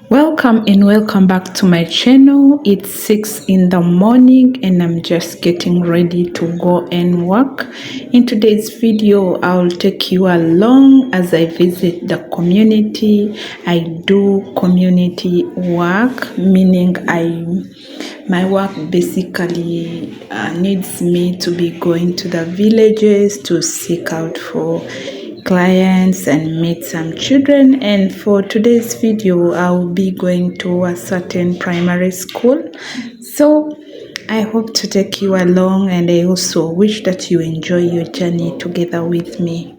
Welcome and welcome back to my channel. It's 6 in the morning and I'm just getting ready to go and work. In today's video, I'll take you along as I visit the community. I do community work, meaning my work basically needs me to be going to the villages to seek out for clients and meet some children. And for today's video, I'll be going to a certain primary school, so I hope to take you along, and I also wish that you enjoy your journey together with me.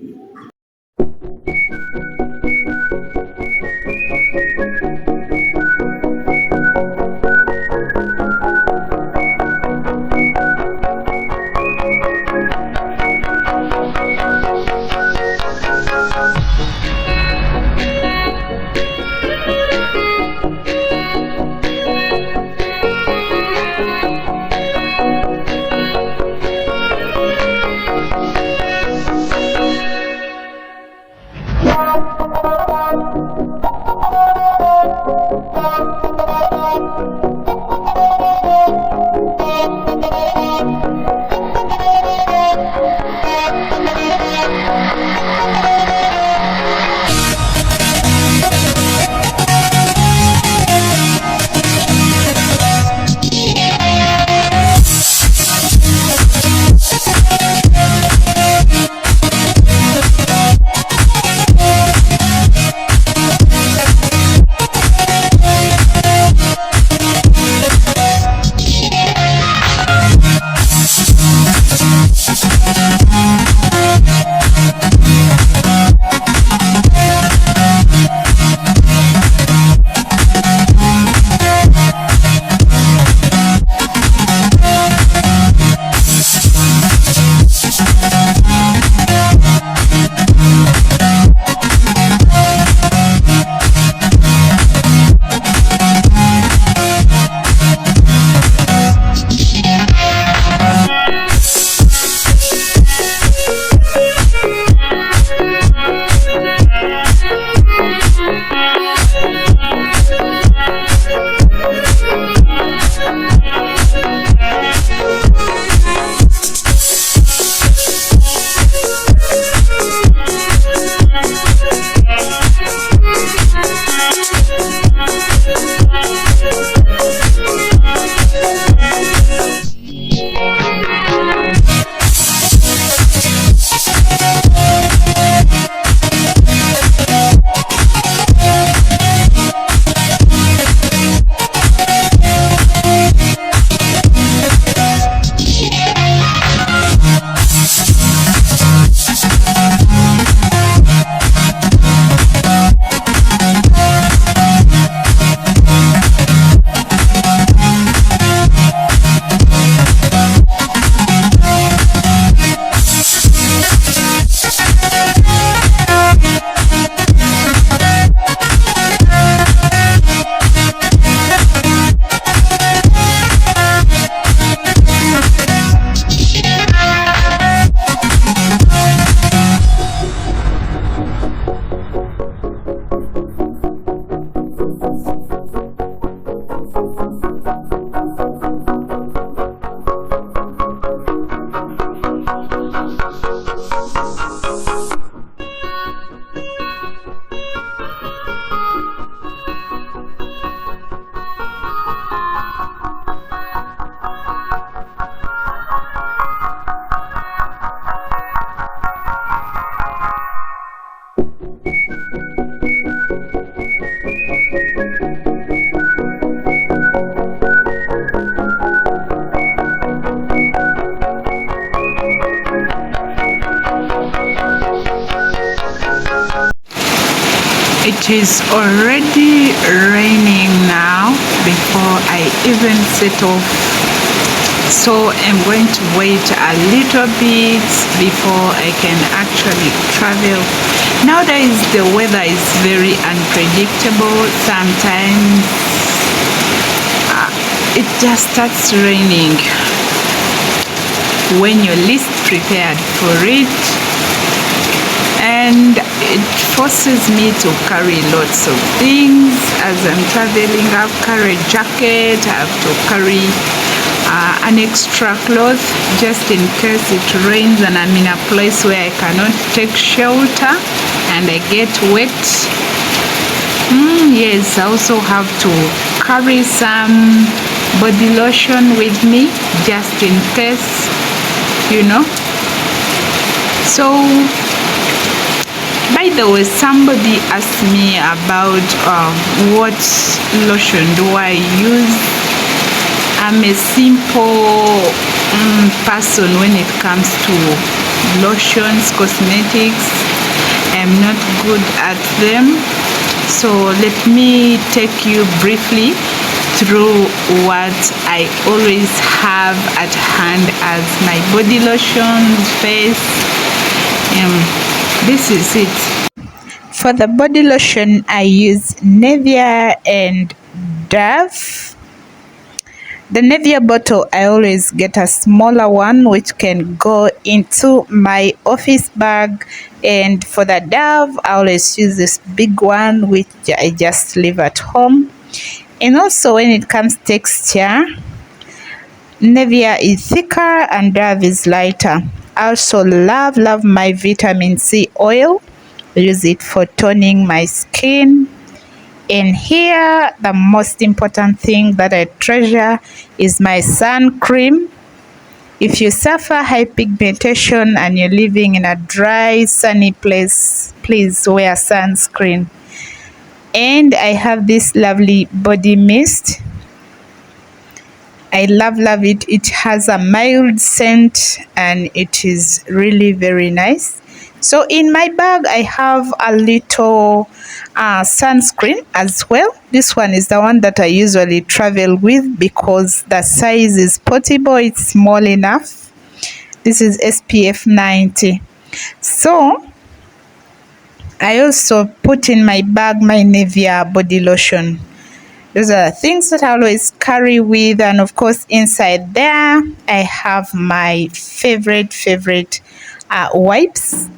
It is already raining before I even set off. So I'm going to wait a little bit before I can actually travel. Nowadays the weather is very unpredictable. Sometimes it just starts raining when you're least prepared for it, and it forces me to carry lots of things as I'm traveling. I have to carry a jacket, I have to carry an extra cloth just in case it rains and I'm in a place where I cannot take shelter and I get wet. Yes, I also have to carry some body lotion with me just in case, you know. So by the way, somebody asked me about what lotion do I use. I'm a simple person when it comes to lotions, cosmetics. I'm not good at them. So let me take you briefly through what I always have at hand as my body lotion, face. This is it. For the body lotion, I use Nivea and Dove. The Nivea bottle, I always get a smaller one which can go into my office bag, and for the Dove, I always use this big one which I just leave at home. And also when it comes to texture, Nivea is thicker and Dove is lighter. I also love my vitamin C oil. I use it for toning my skin. And here, the most important thing that I treasure is my sun cream. If you suffer hypigmentation and you're living in a dry, sunny place, please wear sunscreen. And I have this lovely body mist. I love it. It has a mild scent and it is really very nice. So in my bag I have a little sunscreen as well. This one is the one that I usually travel with because the size is portable, it's small enough. This is SPF 90. So I also put in my bag my Nivea body lotion. Those are things that I always carry with, and of course inside there I have my favorite wipes.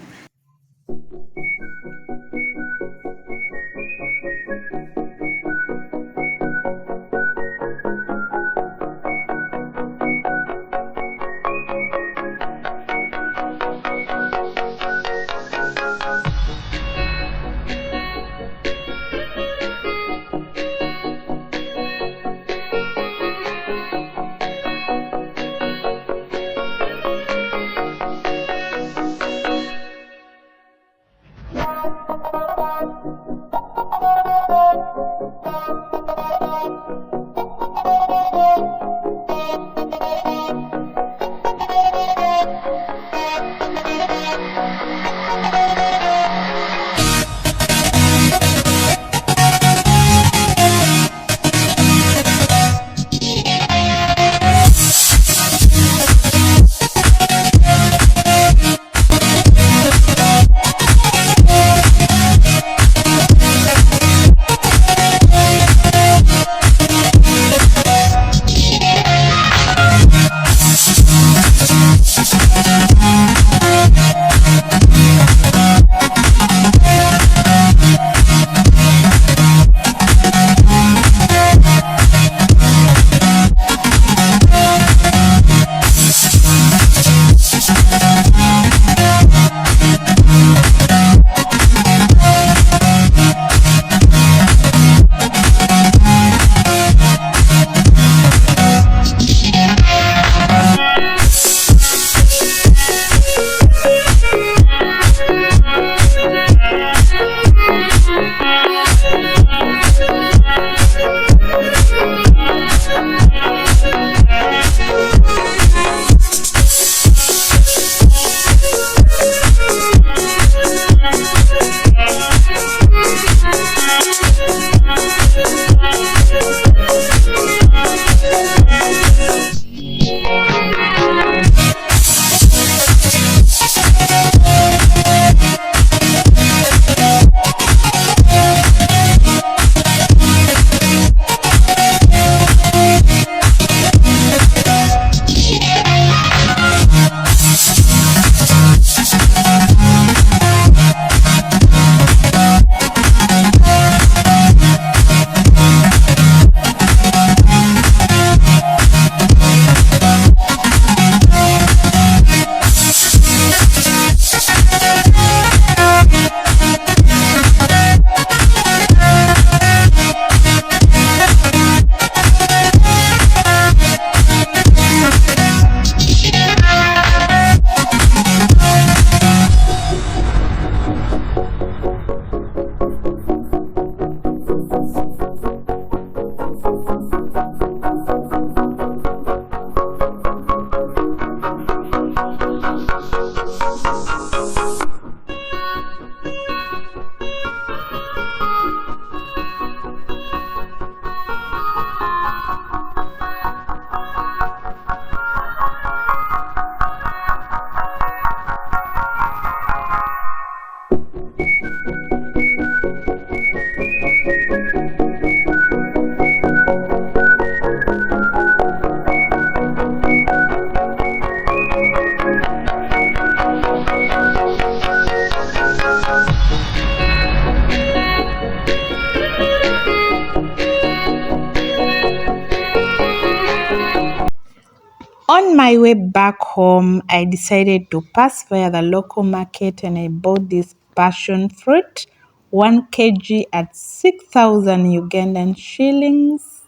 On my way back home, I decided to pass via the local market and I bought this passion fruit, 1 kg at 6,000 Ugandan shillings.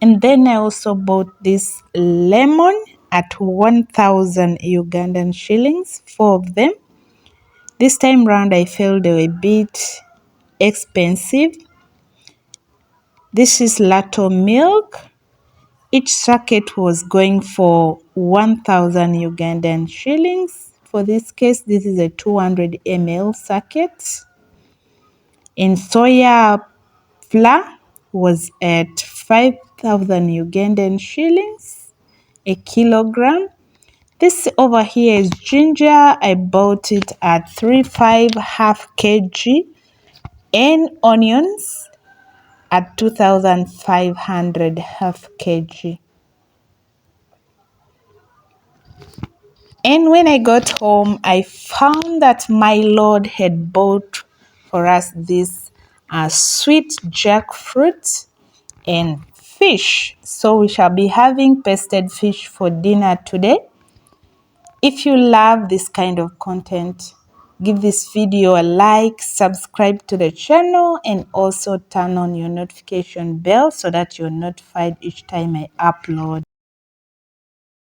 And then I also bought this lemon at 1,000 Ugandan shillings, 4 of them. This time round I felt they were a bit expensive. This is Lato milk. Each sachet was going for 1,000 Ugandan shillings. For this case, this is a 200 ml sachet. And soya flour was at 5,000 Ugandan shillings a kilogram. This over here is ginger. I bought it at 3.5 half kg, and onions at 2,500 half kg. And when I got home, I found that my Lord had bought for us this sweet jackfruit and fish. So we shall be having pasted fish for dinner today. If you love this kind of content, give this video a like, subscribe to the channel, and also turn on your notification bell so that you're notified each time I upload.